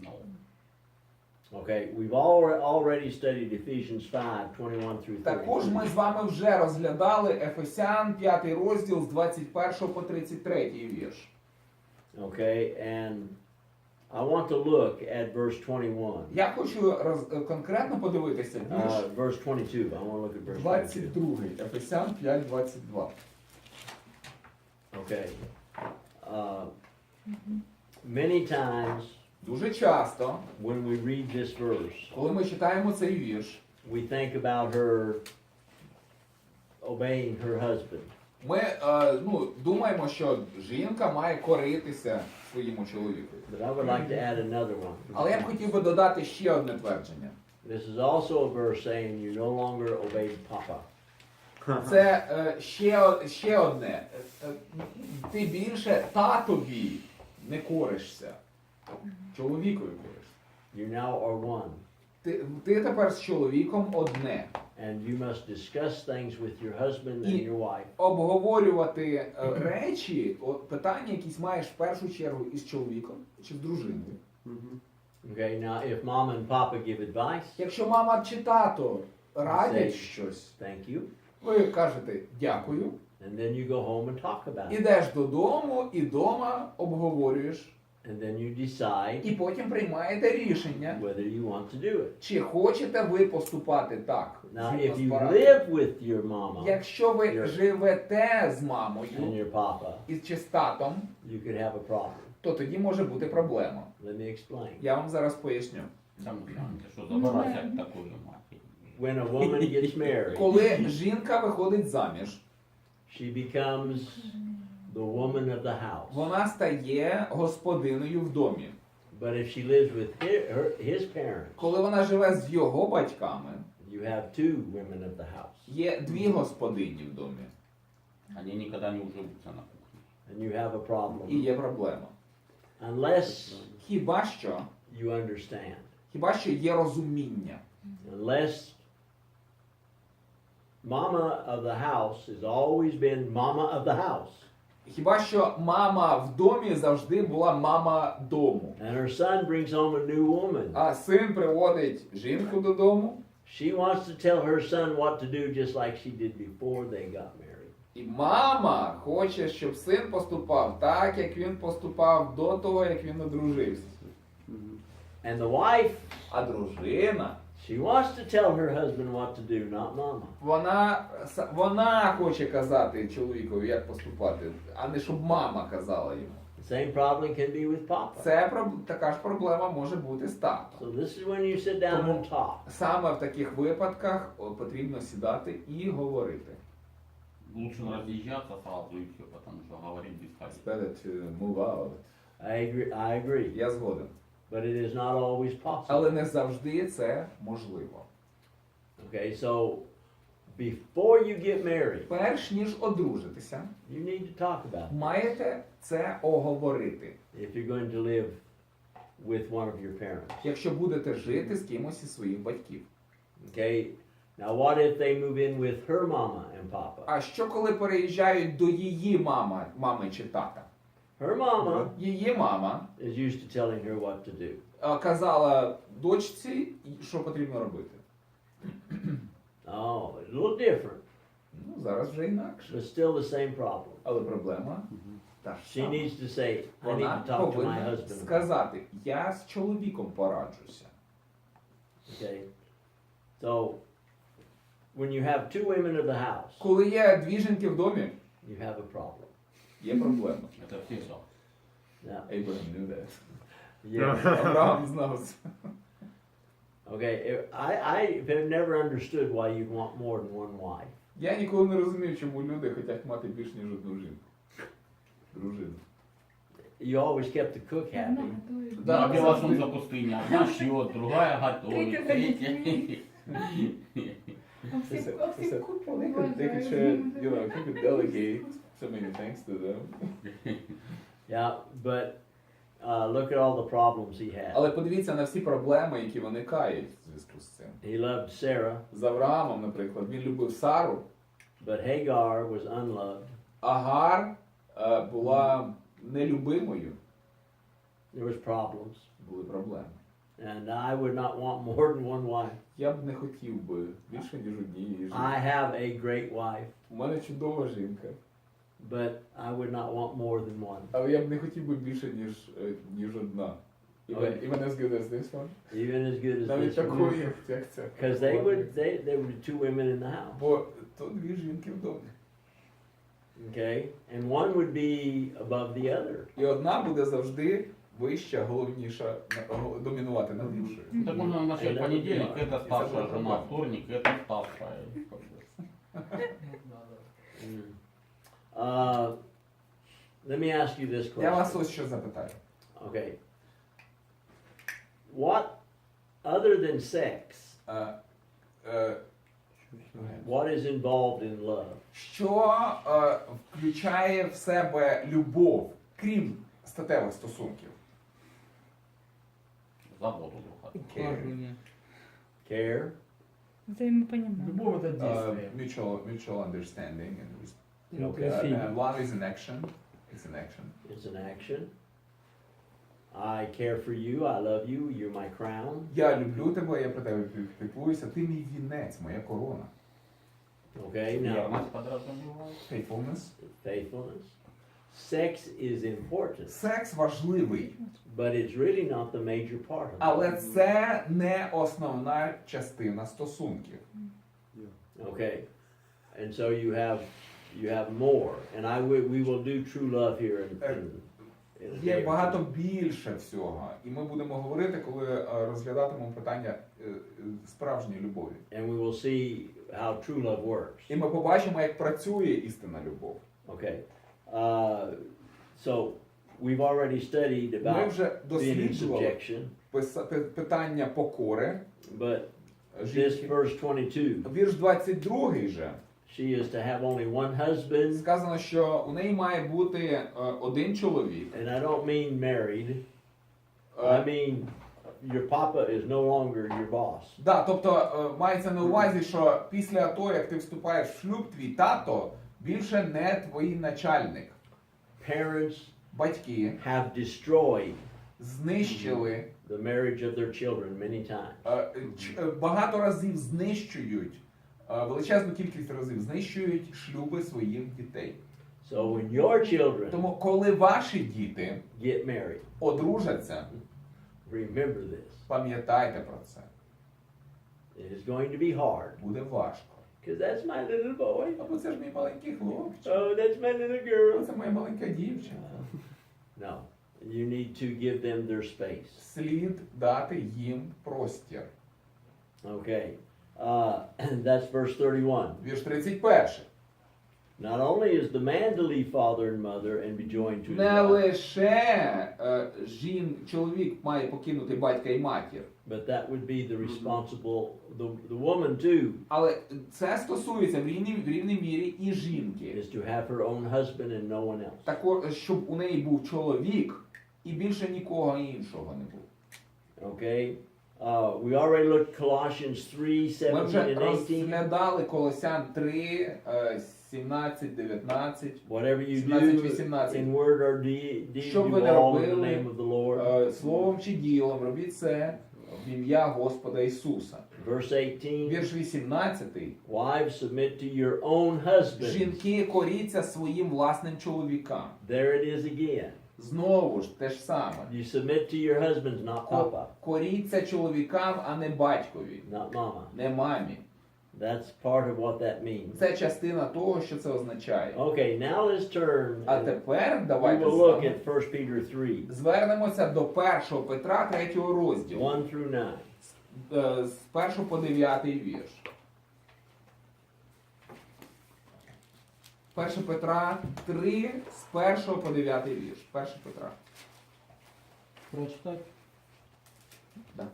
No. Okay, we've already studied Ephesians 5:21 through Також 33. ми з вами вже розглядали Ефесян 5 розділ з 21 по 33 вірш. Okay, and I want to look at verse 21. Я хочу конкретно подивитися вірш Verse 22. I want to look at verse 22. 22. Ефесян 5:22. Okay. Many times Дуже часто, when we read this verse, коли ми читаємо цей вірш, we think about her obeying her husband. ми думаємо, що жінка має коритися своєму чоловіку. But I would like to add another one. Але я б хотів би додати ще одне твердження. This is also a verse saying you no longer obey Papa. Це ще одне. Ти більше татові не коришся. Чоловікові коришся. You now are one. Ти тепер з чоловіком одне. And you must discuss things with your husband and your wife. Обговорювати речі, питання якісь маєш в першу чергу із чоловіком чи з дружиною. Okay, now if mom and papa give advice, Якщо мама чи тато радять щось, thank you, ви кажете дякую, and then you go home and talk about it. ідеш додому і дома обговорюєш, And then you decide і потім приймаєте рішення, whether you want to do it. чи хочете ви поступати так. Now, згідно if з you порадою. live with your mama Якщо ви Your- живете з and мамою your papa, і чи з татом, you could have a problem. то тоді може бути проблема. Let me explain. Я вам зараз поясню. Там гляньте, що за поросяк такої матері. When a woman gets married, Коли жінка виходить заміж, she becomes the woman of the house. вона стає господиною в домі. But if she lives with his parents, Коли вона живе з його батьками, you have two women of the house. є дві господині в домі. Вони ніколи не уживуться на кухні. And you have a І problem. є проблема. Unless Хіба що you understand. є розуміння. Unless mama of the house has always been mama of the house. Хіба що мама в домі завжди була мама дому. And her son brings home a new woman. А син приводить жінку додому, She wants to tell her son what to do just like she did before they got married. і мама хоче, щоб син поступав так, як він поступав до того, як він одружився. And the wife, А дружина, she wants to tell her husband what to do, not mama. вона хоче казати чоловікові, як поступати, а не щоб мама казала йому. The same problem can be with papa. Це така ж проблема може бути з татом. So this is when you sit down and talk. Саме в таких випадках потрібно сідати і говорити. Лучше разъезжаться сразу и все, потому что говорить без It's харизмы. better to move out. I agree. Я згоден. But it is not always possible. Але не завжди це можливо. Okay, so before you get married, Перш ніж одружитися, you need to talk about it. маєте це оговорити. If you're going to live with one of your parents. Якщо будете жити з кимось із своїх батьків. Okay? Now what if they move in with her mama and papa? А що коли переїжджають до її мами чи тата? Her mama Її мама is used to telling her what to do. казала дочці, що потрібно робити. Oh, it's a little different, Ну, зараз вже інакше. but still the same problem. Але проблема та ж She сама. needs to say, I need Вона to talk to my повинна husband. сказати, я з чоловіком пораджуся. Okay? So, when you have two women of the house, Коли є дві жінки в домі, you have a problem. є проблема. Это всегда. Now, Abraham knew that. yeah. Авраам знав це. Okay, I have never understood why you'd want more than one wife. Я ніколи не розумів, чому люди хочуть мати більш ніж одну жінку. Дружину. You always kept the cook Одна happy. готовит. Да, Как завжди. солнце пустыня. Одна шьет, другая готовит, Третья третья. А все купил. They could share, you know, you could delegate so many things to them. Yeah, but look at all the problems he had. Але подивіться на всі проблеми, які виникають в зв'язку з цим. He loved Sarah, З Авраамом, наприклад, він любив Сару, but Hagar was unloved. Агар була нелюбимою. There was problems. Були проблеми. And I would not want more than one wife. Я б не хотів би більше, ніж однієї жінки. I have a great wife, У мене чудова жінка, but I would not want more than one. але я б не хотів би більше, ніж одна. Even as good as this one? Even as good as Навіть this one. такої, як ця. Because they would be two women in the house. Бо то дві жінки в домі. Okay? And one would be above the other. І одна буде завжди вища, головніша, домінувати над іншою. Так можно начать понедельник, это старшая жена, вторник, это старшая. Let me ask you this Я вас question. ось що запитаю. Okay. What, other than sex, what is involved in love? Що включає в себе любов, крім статевих стосунків? Заботу друг от друга. Ухаживание. Care, Взаимопонимание. Любовь это действие. Mutual understanding and Okay. and love is an action. It's an action. it's an action. I care for you, I love you, you're my crown. Я люблю тебе, я про тебе піклуюся, ти мій вінець, моя корона. Okay, now, Верность подразумевает. Faithfulness. faithfulness. Sex is important, Секс важливий, but it's really not the major part of але it. це не основна частина стосунків. Okay, and so you have more, and we will do true love here in a day Є or багато two. більше всього, і ми будемо говорити, коли розглядатимемо питання справжньої любові. And we will see how true love works. І ми побачимо, як працює істинна любов. Okay, so we've already studied Ми about вже being in досліджували subjection, питання покори. but this Жінки. verse 22, Вірш 22 же. she is to have only one husband, Сказано, що у неї має бути один чоловік. and I don't mean married. I Е, mean, your papa is no longer your boss. Да, тобто мається на увазі, що після того, як ти вступаєш в шлюб, твій тато більше не твій начальник. Parents Батьки have destroyed знищили, the marriage of their children many times. багато разів знищують, величезну кількість разів знищують шлюби своїх дітей. So when your children Тому коли ваші діти get married, одружаться, remember this. пам'ятайте про це. It is going to be hard, Буде важко. because that's my little boy. Або це ж мій маленький хлопчик. Oh, that's my little girl. Це моя маленька дівчинка. No, you need to give them their space. Слід дати їм простір. Okay, that's verse 31. Вірш 31. Not only is the man to leave father and mother and be joined to his Не wife, лише чоловік має покинути батька і матір, but that would be the the woman too але це стосується в рівній мірі і жінки. is to have her own husband and no one else. Також, щоб у неї був чоловік і більше нікого іншого не було. Okay, we already looked Colossians 3, Ми 17 вже and 18. розглядали Колосян 3, 17, 19. Whatever you 17, do 18. in word or deed, Що do ви не all in the робили, name of the Lord. словом чи ділом, робіть це в ім'я Господа Ісуса. Verse 18, Вірш 18. wives submit to your own husbands. Жінки коріться своїм власним чоловікам. There it is again. Знову ж те ж саме. You submit to your husbands, not papa, Коріться чоловікам, а не батькові, not mama. не мамі. That's part of what that means. Це частина того, що це означає. Okay, now let's turn. А тепер We давайте will з look вами at 1 Peter 3, звернемося до 1 Петра 3 розділу. 1 through 9. З 1 по 9 вірш. 1 Петра 3, з 1 по 9 вірш. 1 Петра. Прочитать? Да.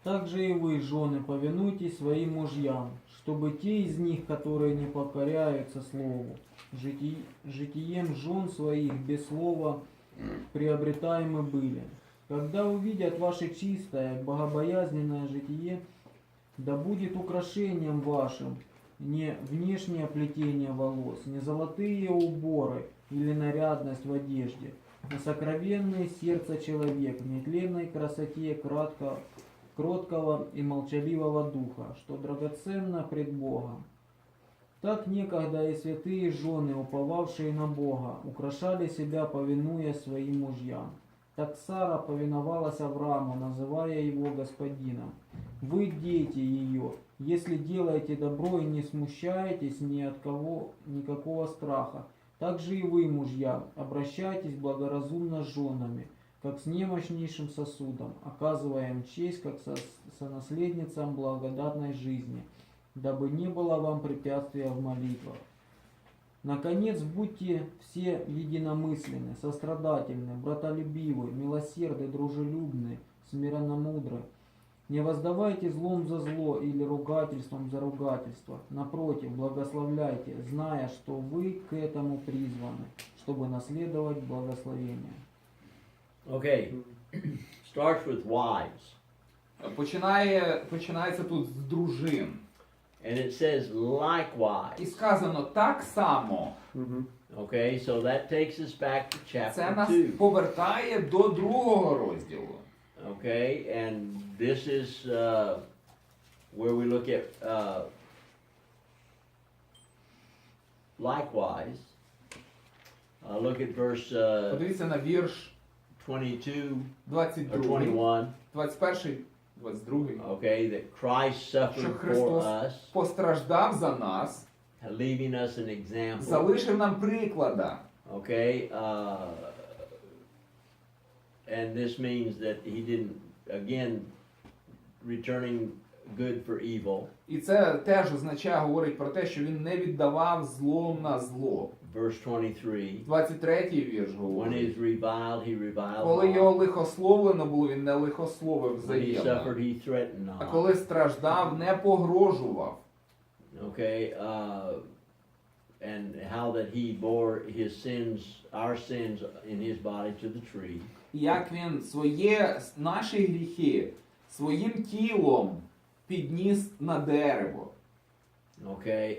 Также и вы, жены, повинуйтесь своим мужьям, чтобы те из них, которые не покоряются слову, житием жен своих без слова приобретаемы были. Когда увидят ваше чистое, богобоязненное житие, да будет украшением вашим не внешнее плетение волос, не золотые уборы или нарядность в одежде, сокровенное сердце человек, в нетленной красоте кроткого и молчаливого духа, что драгоценно пред Богом. Так некогда и святые жены, уповавшие на Бога, украшали себя, повинуя своим мужьям. Так Сара повиновалась Аврааму, называя его господином. Вы дети ее, если делаете добро и не смущаетесь ни от кого никакого страха. Так же и вы, мужья, обращайтесь благоразумно с женами, как с немощнейшим сосудом, оказывая им честь, как сонаследницам благодатной жизни, дабы не было вам препятствия в молитвах. Наконец, будьте все единомысленны, сострадательны, братолюбивы, милосердны, дружелюбны, смиренномудры. Не воздавайте злом за зло или ругательством за ругательство. Напротив, благословляйте, зная, что вы к этому призваны, чтобы наследовать благословение. Okay, starts with wives. Починається тут з дружин. And it says likewise. І сказано так само. Okay, so that takes us back to Це chapter нас 2. повертає до другого розділу. Okay, and this is where we look at likewise. Look at verse Подивіться на вірш 22 or 22, 21. 21, 22. Okay, that Christ Що suffered for Христос us, постраждав за нас, leaving us an example. залишив нам приклада. Okay, and this means that he didn't, again, returning good for evil. І це теж означає, говорить про те, що він не віддавав злом на зло. Verse 23. 23-й вірш When говорить. he is reviled, he reviled Коли його not. лихословлено було, він не лихословив When he взаємно. suffered, he threatened А not. коли страждав, не погрожував. Okay, and how that he bore his sins, our sins in his body to the tree. І як він наші гріхи своїм тілом підніс на дерево. Okay,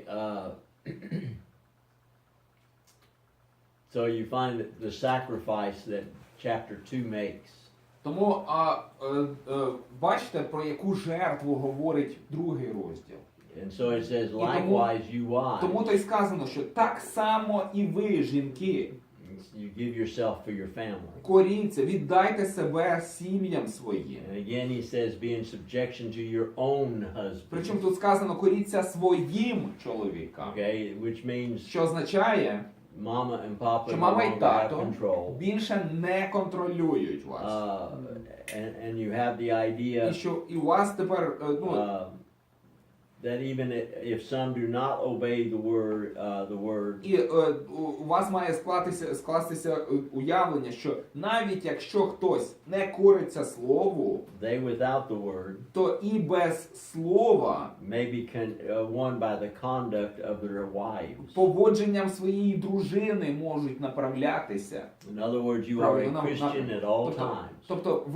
so you find that the sacrifice that chapter 2 makes. Тому бачите, про яку жертву говорить другий розділ. And so it says, тому- likewise you wives, Тому то й сказано, що так само і ви, жінки, you give yourself for your family. коріться, віддайте себе сім'ям своїм. And again he says, be in subjection to your own husband. Причому тут сказано, коріться своїм чоловікам. Okay, which means Що означає, mama and papa що no мама і longer have тато control. більше не контролюють вас. And you have the І idea що і у вас тепер, that even if some do not obey the word, і у вас має скластися уявлення, що навіть якщо хтось не кориться слову, they without the word то і без слова, may be won by the conduct of their wives. поводженням своєї дружини можуть направлятися. In other words, you are a Christian at all times, Тобто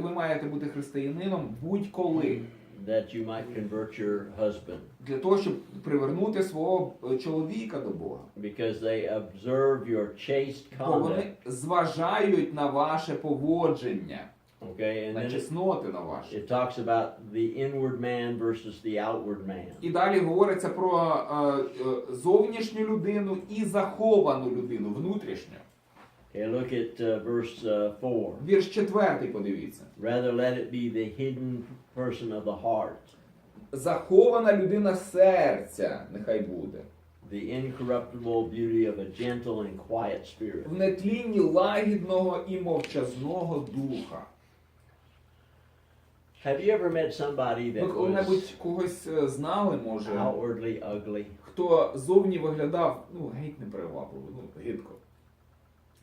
ви маєте бути християнином будь-коли, that you might convert your husband, для того, щоб привернути свого чоловіка до Бога. because they observe your chaste Бо вони conduct. зважають на ваше поводження, Okay, and на then чесноти на ваші. it talks about the inward man versus the outward man. І далі говориться про зовнішню людину і заховану людину, внутрішню. Okay, look at verse 4. Вірш 4, подивіться. Rather let it be the hidden person of the heart, Захована людина серця, нехай буде. the incorruptible beauty of a gentle and quiet spirit. В нетлінні лагідного і мовчазного духа. Have you ever met somebody Ви that was коли-небудь когось знали, може, outwardly ugly? хто зовні виглядав, геть непривабливо, гидко.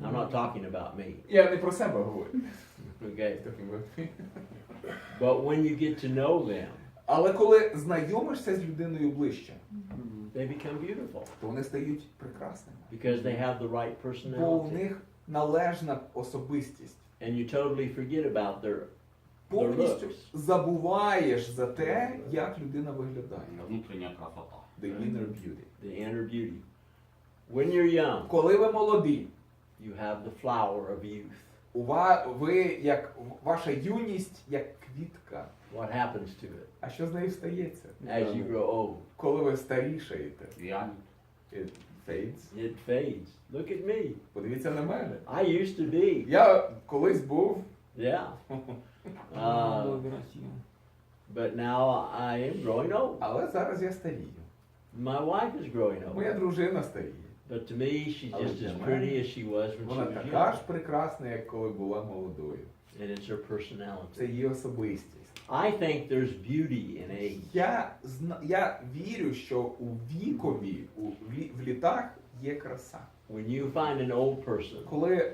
I'm not talking about me. Я не про себе говорю. Okay. But when you get to know them, Але коли знайомишся з людиною ближче, they become beautiful то вони стають прекрасними. because they have the right Бо у personality. них належна особистість. And you totally forget about their Повністю looks. забуваєш за те, як людина виглядає. Внутренняя красота. The inner beauty. The inner beauty. When you're young, Коли ви молоді, you have the flower of youth. Ви як ваша юність, як квітка. What happens to it А що з нею стається? as you grow old? Коли ви старішаєте? Я It fades. It fades. Look at me. Подивіться на мене. I used to be. Я колись був. Yeah. Молодой, красивый. But now I am growing old. Але зараз я старію. My wife is growing old. Моя дружина старіє. But to me, she's Але just для as мене pretty as she was when she Вона was така young. ж прекрасна, як коли була молодою. And it's her Це personality. її особистість. I think there's beauty in age. Я вірю, що у вікові, в літах є краса. When you find an old person Коли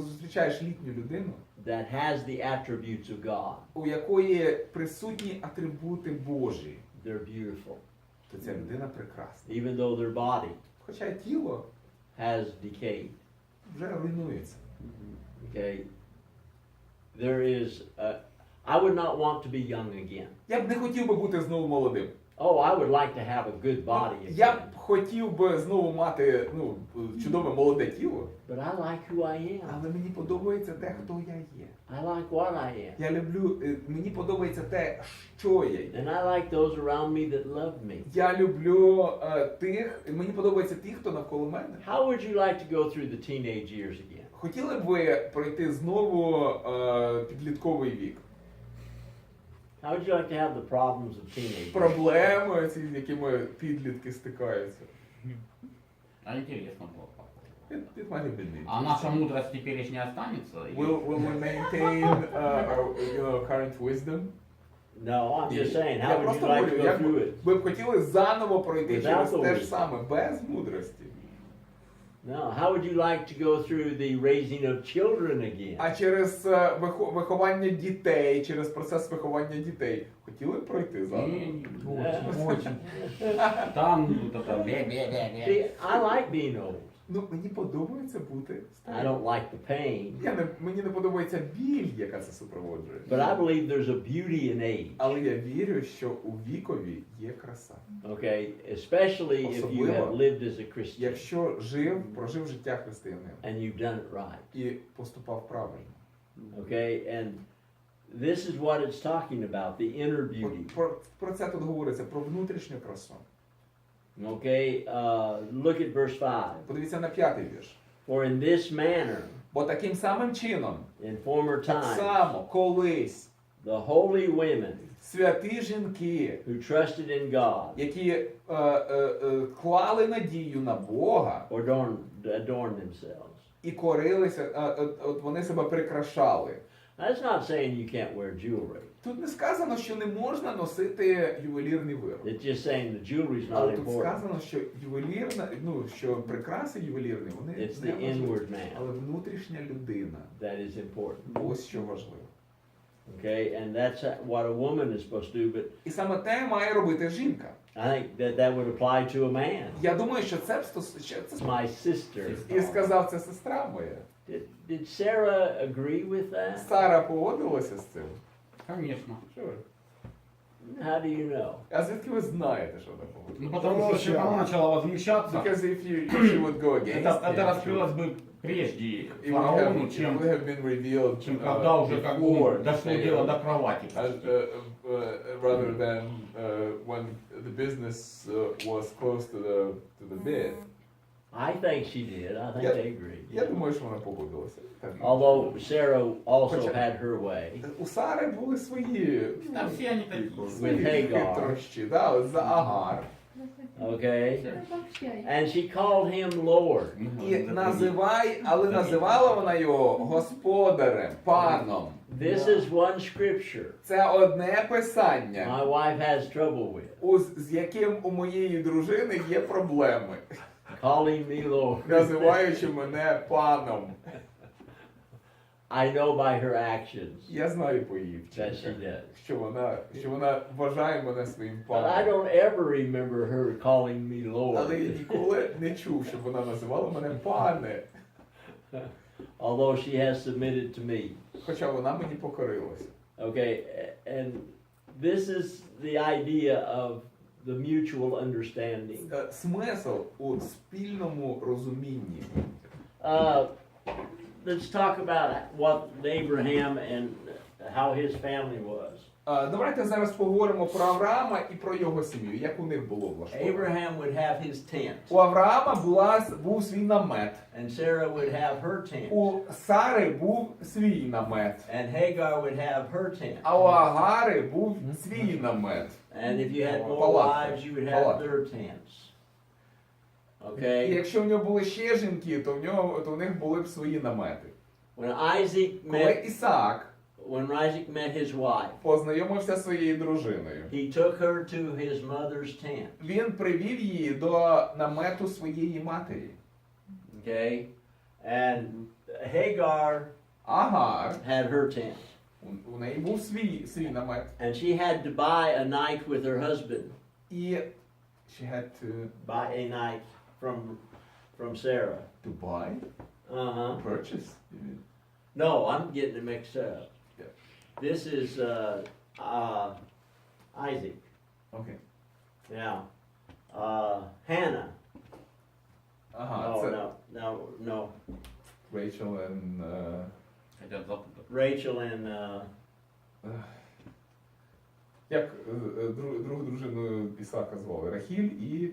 зустрічаєш літню людину, that has the attributes of God, у якої присутні атрибути Божі, they're beautiful. то ця людина прекрасна. Even though their body Хоча тіло has decayed. вже руйнується. Okay? There is, I would not want to be young again. Я б не хотів би бути знову молодим. Oh, I would like to have a good body Я б again. хотів би знову мати чудове молоде тіло, But I like who I am. але мені подобається те, хто я є. I like what I am. Я люблю, мені подобається те, що я є. And I like those around me that love me. Я люблю мені подобається ті, хто навколо мене. How would you like to go through the teenage years again? Хотіли б ви пройти знову підлітковий вік? How would you like to have the problems of teenage? Проблеми, з якими підлітки стикаються. А интересно было. It might have been А наша мудрость теперешняя останется? Will we maintain our current wisdom? No, I'm just saying, Я how would you просто like to говорю, go як through it? ви б хотіли заново пройти Without через the те ж wisdom. саме, без мудрості? No, how would you like to go through the raising of children again? А через виховання дітей, через процес виховання дітей, хотіли б пройти заново? Очень. Там вот это бе-бе-бе-бе. See, I like being old. Ну, мені подобається бути I старим. don't like the pain, Мені не подобається біль, яка це супроводжує. but I believe there's a beauty in age. Але я вірю, що у вікові є краса. Okay, especially if you have lived as a Christian Якщо прожив життя християнина and you've done it right. і поступав правильно. Okay, and this is what it's talking about, the inner beauty. Про це тут говориться, про внутрішню красу. Okay, look at verse 5. Подивіться на 5-й вірш. For in this manner, Бо таким самим чином, in former так times, само, колись, the holy women святі жінки, who trusted in God які клали надію на Бога adorned themselves. і корилися, от вони себе прикрашали. That's not saying you can't wear jewelry. Тут не сказано, що не можна носити ювелірний вироб. It's just saying the jewelry's not Але тут important. сказано, що що прикраси ювелірні, вони It's не the важливі. inward man Але внутрішня людина, that is important. ось що важливо. Okay, and that's what a woman is supposed to do, but І саме те має робити жінка. I think that would apply to a man. Я думаю, що це My sister. і сказав це сестра моя. Did Sarah agree with that? Сара погодилася з цим. Конечно. How do you know? А звідки ви знаєте, що вона Ну погодилася? потому что если бы она начала возмущаться, Because if she would go against это him, раскрылось бы прежде it фараону, would чем have been revealed когда уже как before бы дошло Pharaoh. дело до кровати. Rather than when the business was close to the bed. I think she did. I think Yeah. they agreed. Я думаю, що вона погодилася. Although Sarah also Хоча- had her way. У Сари були свої Да все они такие. With Hagar. хитрощі, да, от за Агар. Okay? Обобщай. And she called him Lord. І але називала вона його господарем, паном. This is one scripture Це одне писання, my wife has trouble with. з яким у моєї дружини є проблеми, Calling me Lord. називаючи мене паном. I know by her actions Я знаю по її that she вчинках, does. що вона вважає мене своїм But I паном. don't ever remember her calling me Але я Lord. ніколи не чув, щоб вона називала мене пане, Although she has submitted to me. хоча вона мені покорилася. Okay, and this is the idea of the mutual understanding. Смисл у спільному розумінні. let's talk about what Abraham and how his family was. Давайте зараз поговоримо про Авраама і про його сім'ю, як у них було влаштовано. Abraham would have his tent, У Авраама був свій намет, and Sarah would have her tent, у Сари був свій намет, and Hagar would have her tent. а у Агари був свій намет. And if you had more Палатка. wives, you would have Палатка. their tents. І Okay? якщо в нього були ще жінки, то в них були б свої намети. When Isaac Коли met Ісаак met his wife, познайомився зі своєю дружиною, he took her to his mother's tent. він привів її до намету своєї матері. Okay? And Hagar Агар, had her tent. у неї був свій намет. And she had to buy a night with her husband. І she had to Buy a night from Sarah. buy, Uh-huh. purchase. No, I'm getting it mixed up. Yeah. This is Isaac. Окей. Yeah. Hannah. Ага, No, це no. Rachel and Хотят запутать. Rachel and як другу дружину Ісаака звали? Рахіль і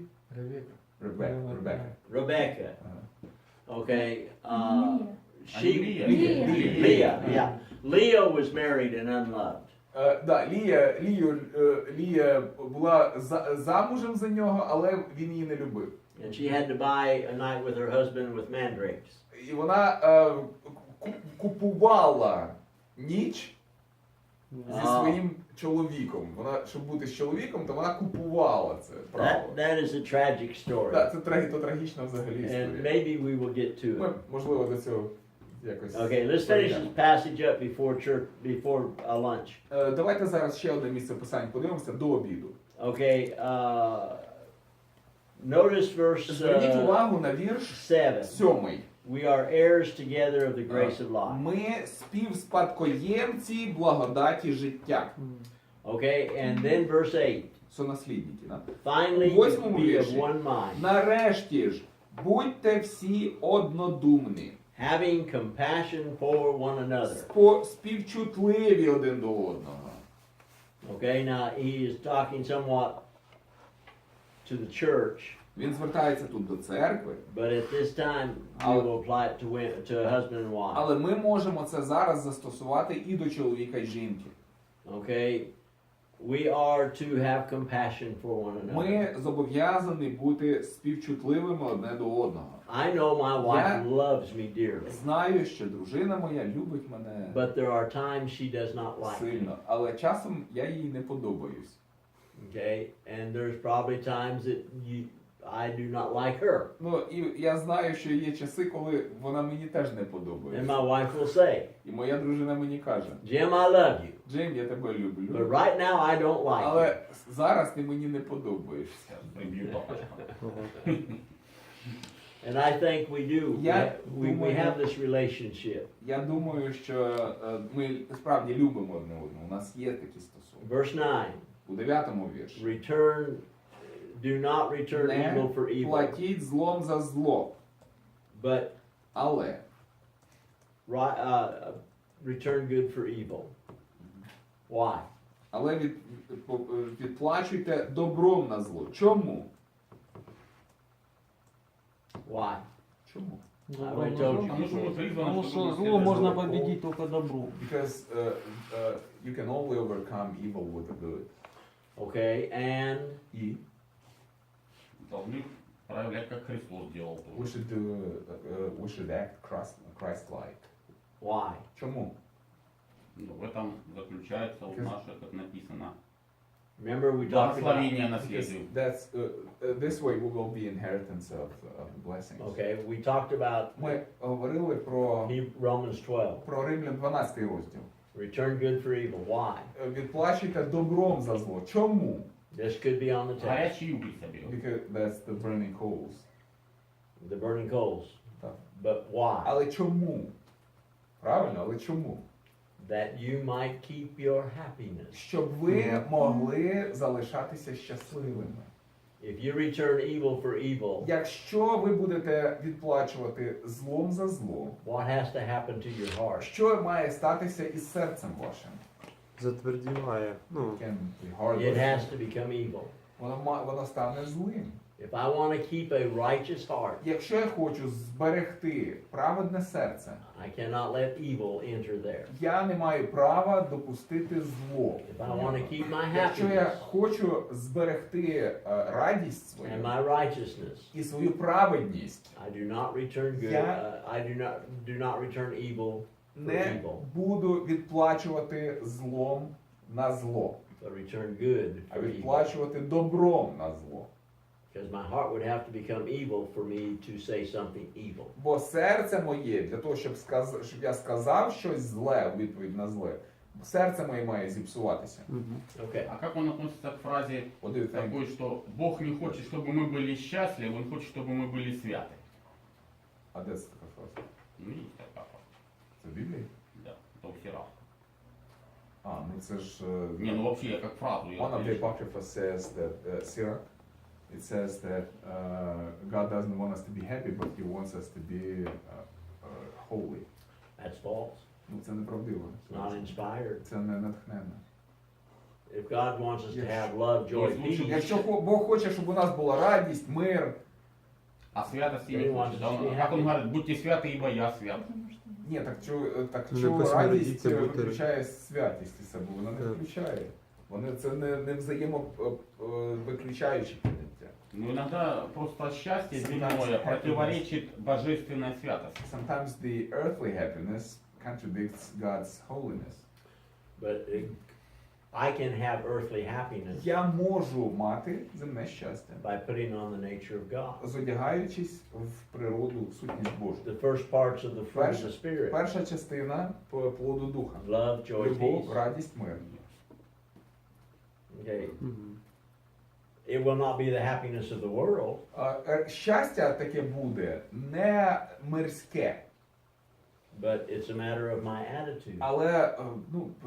Ребека. Rebecca. Ага. Okay. Leah. She Leah. Leah. Yeah. Leah was married and unloved. Да, Лія була замужем за нього, але він її не любив. And she had to buy a night with her husband with mandrakes. І вона купувала ніч зі своїм чоловіком. Вона, щоб бути з чоловіком, то вона купувала це право. That is a tragic story. Так, це трагічна взагалі And історія. maybe we will get to Ми, it. можливо, до цього якось... Okay, let's finish this passage up before lunch. Давайте зараз ще одне місце писань подивимося до обіду. Okay, notice verse Зверніть увагу на вірш 7. 7. We are heirs together of the grace of life. Ми співспадкоємці благодаті життя. Okay, and then verse 8. Сонаслідники. Да? Finally, У 8-му be of вірші. one mind, Нарешті ж, будьте всі однодумні, having compassion for one another. співчутливі один до одного. Okay, now he is talking somewhat to the church, Він звертається тут до церкви, but at this time we will apply it to a husband and wife. але ми можемо це зараз застосувати і до чоловіка і жінки. Okay, we are to have compassion for one another. Ми зобов'язані бути співчутливими одне до одного. I know my wife loves me dearly, Знаю, що дружина моя любить мене but there are times she does not like me. сильно, але часом я їй не подобаюсь. Okay, and there's probably times that I do not like her. Ну, і я знаю, що є часи, коли вона мені теж не And подобається. my wife will say, І моя дружина мені каже: Jim, I love you, Джейм, я тебе but люблю, right now I don't like you. але зараз ти мені не подобаєшся. Прибью папочку. And I think we do. Я We думаю- have this relationship. Я думаю, що ми справді любимо одне одного. У нас є такі стосунки. Verse 9. У 9-му вірші. Do not return evil for Не evil, платіть злом за зло, but але return good for evil. Why? відплачуйте добром на зло. Чому? Why? Чому? I told you. Потому что зло можно победить только добром. Because you can only overcome evil with the good. Okay, and І Должны проявлять, как Христос делал. we should act Christ-like. why? Чому? Ну, в этом заключается вот наше, как написано, Remember we talked about. благословение Because наследию. that's this way we will be inheritance of blessings. Okay, we talked about Ми говорили про Romans 12. Римлян 12 розділ. Return good for evil. Why? Відплачуйте добром за зло. Чому? This could be on the text. Горячий уголь себе. Because that's the burning coals. The burning coals. Так. But why? Але чому? Правильно, але чому? That you might keep your happiness. Щоб ви могли залишатися щасливими. If you return evil for evil, Якщо ви будете відплачувати злом за зло, what has to happen to your heart? що має статися із серцем вашим? Затвердіває. Ну, Can be hard. It has to become evil. Воно стане злим. If I want to keep a righteous heart, Якщо я хочу зберегти праведне серце, I cannot let evil enter there. я не маю права допустити зло. If I want to keep my Якщо я happiness хочу зберегти радість and свою my righteousness, і свою праведність, I do not return good. Я- I do not return evil for не evil, буду відплачувати злом на зло, but return good а for evil. відплачувати добром на зло. Because my heart would have to become evil for me to say something evil. Бо серце моє, для того, щоб я сказав щось зле у відповідь на зле, серце моє має зіпсуватися. Okay. А как он относится к фразе What do you think? такой, что Бог не хочет, чтобы мы были счастливы, Он хочет, чтобы мы были святы? А де це така фраза? Ну, есть такая фраза. Це в Біблії? Да, это у Сирах. А, ну це ж... Не, ну вообще, я как фразу. Я One of the отлично. apocrypha says that Sirach, it says that God doesn't want us to be happy, but He wants us to be holy. That's false. Ну це неправдиво. It's not inspired. Це не натхненно. If God wants us to Yes. have love, joy, Yes, peace, Якщо Бог хоче, щоб у нас була радість, мир, А святости They не want хочет. us to Да, be как он happy. говорит, будьте святы, ибо я свят. Потому что ні, так Не чого радість посміхніться, будьте- виключає святість із себе? Вона не Так. виключає. Це не взаємовиключаючі поняття. Но иногда просто счастье Sometimes земное happiness. противоречит божественной святости. Sometimes the earthly happiness contradicts God's holiness. but I can have earthly happiness Я можу мати земне щастя, by putting on the nature of God. зодягаючись в природу, в сутність Божу. The first parts of the fruit of the Spirit, Перша частина плоду духа. love, joy, Любов, peace. радість, мир. Okay. It will not be the happiness of the world, Щастя таке буде не мирське, but it's a matter of my attitude. але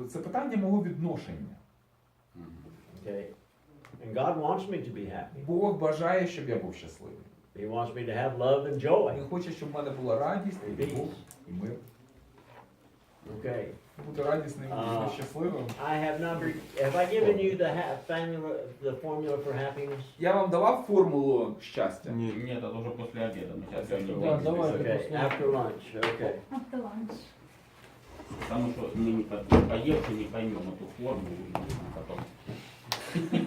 це питання мого відношення. Okay. And God wants me to be happy. Бог бажає, щоб я був щасливий. He wants me to have love and joy. Він хоче, щоб в мене була радість, і любов, і мир. Okay. Бути радісним і щасливим. Have I given you the formula for happiness? Я вам давав формулу щастя? ні. Нет, это уже после обеда. Мы сейчас её не Да, будем давай. записывать. Okay, after lunch. Okay. after lunch. Потому что мы не поевши не поймем эту формулу. Потом.